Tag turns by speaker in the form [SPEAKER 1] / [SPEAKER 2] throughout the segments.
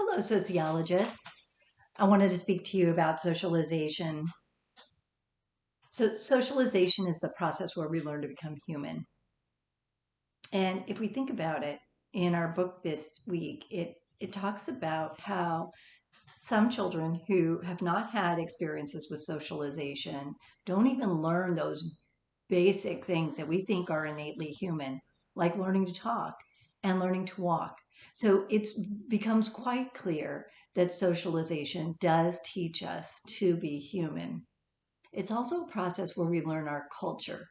[SPEAKER 1] Hello, sociologists. I wanted to speak to you about socialization. So, socialization is the process where we learn to become human. And if we think about it, in our book this week, it talks about how some children who have not had experiences with socialization don't even learn those basic things that we think are innately human, like learning to talk and learning to walk. So it becomes quite clear that socialization does teach us to be human. It's also a process where we learn our culture.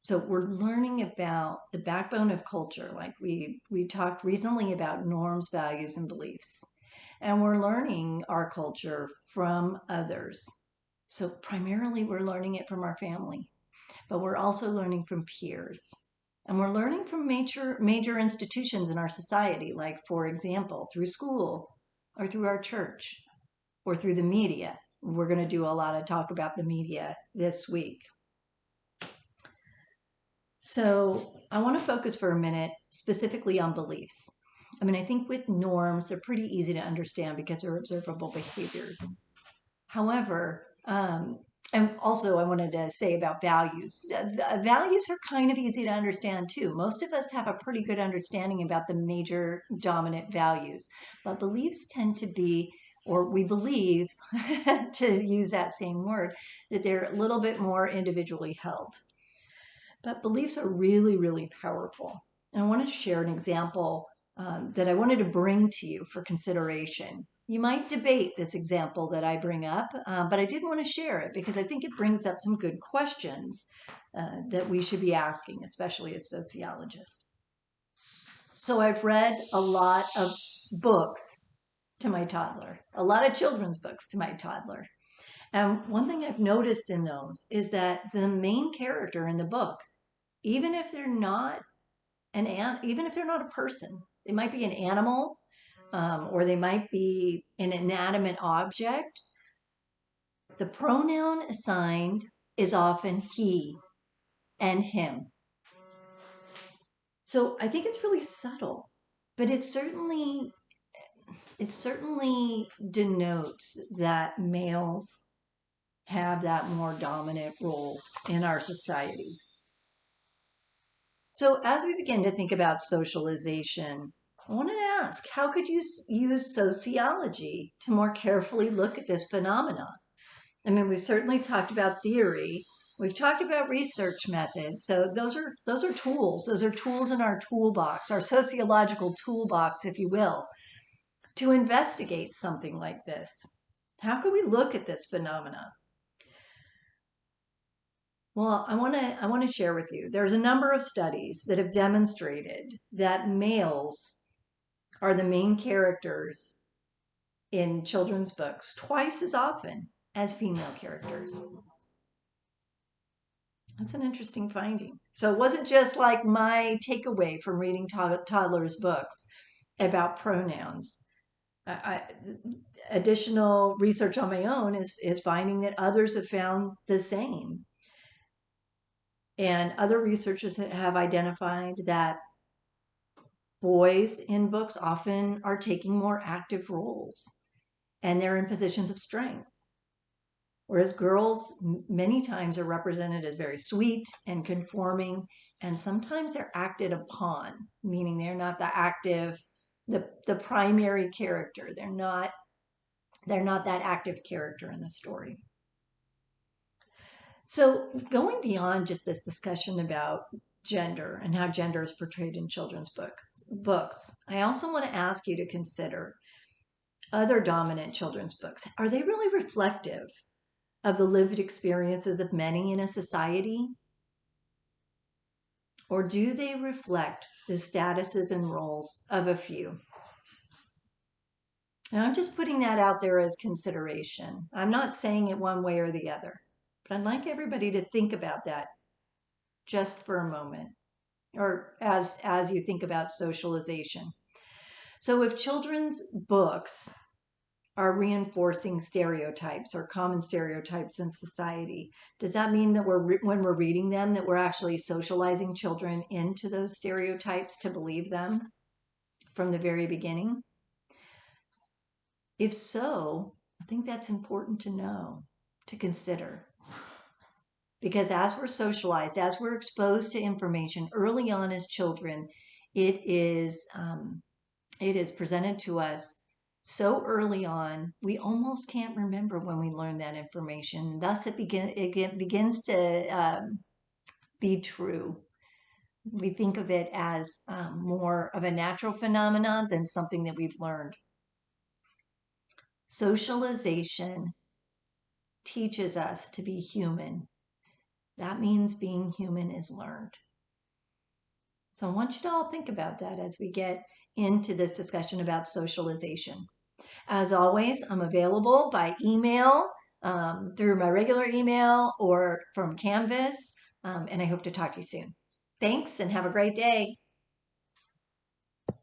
[SPEAKER 1] So we're learning about the backbone of culture. Like we talked recently about norms, values, and beliefs. And we're learning our culture from others. So primarily we're learning it from our family, but we're also learning from peers. And we're learning from major institutions in our society, like, for example, through school or through our church or through the media. We're going to do a lot of talk about the media this week. So I want to focus for a minute specifically on beliefs. I mean, I think with norms, they're pretty easy to understand because they're observable behaviors. However, and also I wanted to say about values. Values are kind of easy to understand too. Most of us have a pretty good understanding about the major dominant values, but beliefs tend to be, or we believe, to use that same word, that they're a little bit more individually held. But beliefs are really, really powerful. And I wanted to share an example that I wanted to bring to you for consideration. You might debate this example that I bring up, but I did want to share it because I think it brings up some good questions that we should be asking, especially as sociologists. So I've read a lot of books to my toddler, a lot of children's books to my toddler. And one thing I've noticed in those is that the main character in the book, even if they're not even if they're not a person, they might be an animal, or they might be an inanimate object. The pronoun assigned is often he and him. So I think it's really subtle, but it certainly denotes that males have that more dominant role in our society. So as we begin to think about socialization, I wanted to ask, how could you use sociology to more carefully look at this phenomenon? I mean, we've certainly talked about theory. We've talked about research methods. So those are tools. Those are tools in our toolbox, our sociological toolbox, if you will, to investigate something like this. How could we look at this phenomenon? Well, I want to share with you. There's a number of studies that have demonstrated that males are the main characters in children's books twice as often as female characters. That's an interesting finding. So it wasn't just like my takeaway from reading toddlers' books about pronouns. I, additional research on my own is finding that others have found the same. And other researchers have identified that boys in books often are taking more active roles and they're in positions of strength. Whereas girls many times are represented as very sweet and conforming, and sometimes they're acted upon, meaning they're not the primary character. They're not that active character in the story. So going beyond just this discussion about gender and how gender is portrayed in children's books, I also want to ask you to consider other dominant children's books. Are they really reflective of the lived experiences of many in a society? Or do they reflect the statuses and roles of a few? And I'm just putting that out there as consideration. I'm not saying it one way or the other, but I'd like everybody to think about that just for a moment, or as you think about socialization. So if children's books are reinforcing stereotypes or common stereotypes in society, does that mean that when we're reading them that we're actually socializing children into those stereotypes to believe them from the very beginning? If so, I think that's important to know, to consider. Because as we're socialized, as we're exposed to information early on as children, it is um, it is presented to us so early on, we almost can't remember when we learned that information. Thus, it begins to be true. We think of it as more of a natural phenomenon than something that we've learned. Socialization teaches us to be human. That means being human is learned. So I want you to all think about that as we get into this discussion about socialization. As always, I'm available by email, through my regular email, or from Canvas, and I hope to talk to you soon. Thanks and have a great day.